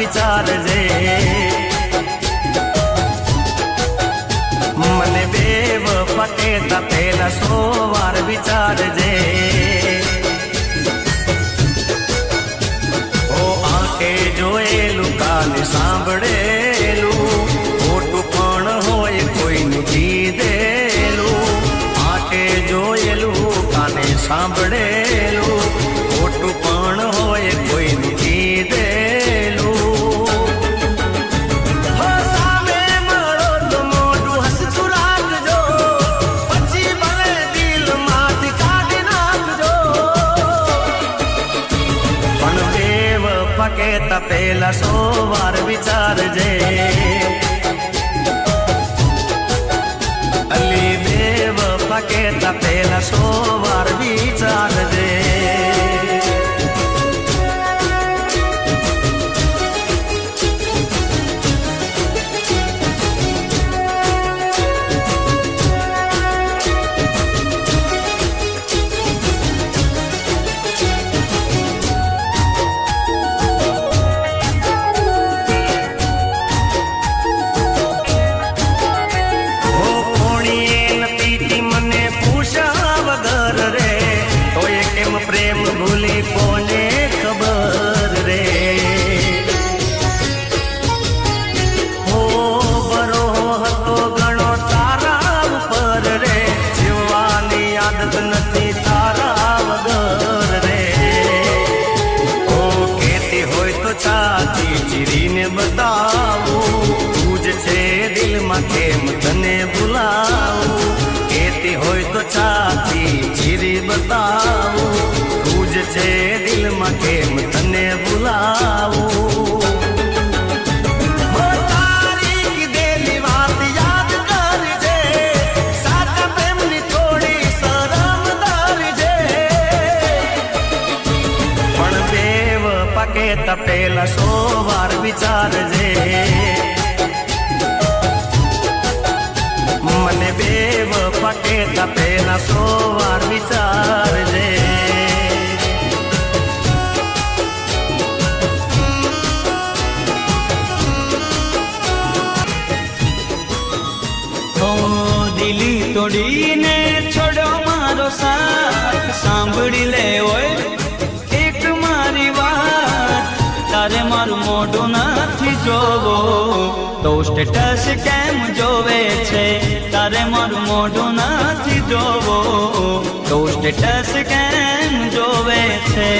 વિચારજે મને બેવફા કહેતા પહેલા 100 વાર વિચારજે ઓ આંખે જોયેલું કાને સાંભળેલું ખોટું પણ હોય કોઈનું કીધેલું આંખે જોયેલું કાને સાંભળેલું ખોટું પણ હોય કોઈનું કીધેલું સામે મળો તો મોઢું હસતું રાખજો પછી ભલે દિલમાંથી કાઢી નાખજો પણ બેવફા કહેતા પહેલા 100 વાર વિચારજે અલી બેવફા કહેતા પહેલા 100 વાર વિચારજે પ્રેમ ભૂલી કોને ખબર રે હો બરો હતો ઘણો તારા ઉપર રે જીવવાની આદત નથી તારા વગર રે ઓ કહેતી હોય તો છાતી ચીરીને બતાવું તું જ છે દિલમાં કેમ તને ભૂલાવું કહેતી હોય તો છાતી ચીરી બતાવું છે દિલમાં કેમ તને ભૂલાવું તારી કીધેલી વાત યાદ કરજે સાચા પ્રેમની થોડી શરમ ધરજે પણ બેવફા કહેતા પહેલા 100 વાર વિચારજે મને બેવફા કહેતા પહેલા 100 વાર વિચારજે દિલી તોડીને છોડો મારો સાથ સાંભળી લે ઓય એક મારી વાત તારે મારું મોઢું નથી જોવો તો સ્ટેટસ કેમ જોવે છે તારે મારું મોઢું નથી જોવો તો સ્ટેટસ કેમ જોવે છે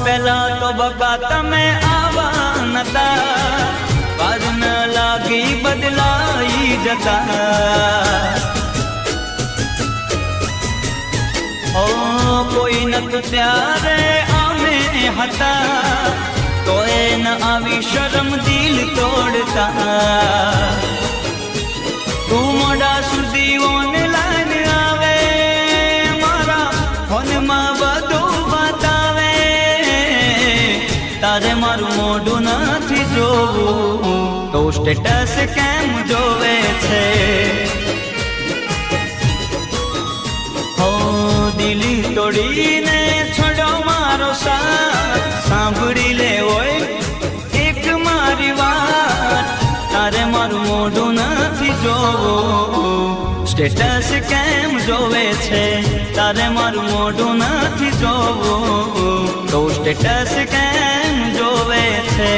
પહેલા તો બકા તમે આવા નતા બાદ ન લાગી બદલાઈ જતા ઓ કોઈ નતું ત્યારે અમે હતા તો એ ન આવી શરમ દિલ તોડતા તું મોડા સુધી ઓનલાઈન આવે મારા ફોનમાં બધું બતાવે તારે મારું મોઢું નથી જોવું તો સ્ટેટસ કેમ જોવે છે હો દિલી તોડીને છોડો મારો સાથ સાંભળી લે ઓય એક મારી વાત તારે મારું મોઢું નથી જોવું સ્ટેટસ કેમ જોવે છે તારે મારું મોઢું નથી જોવું તો સ્ટેટસ કેમ જોવે છે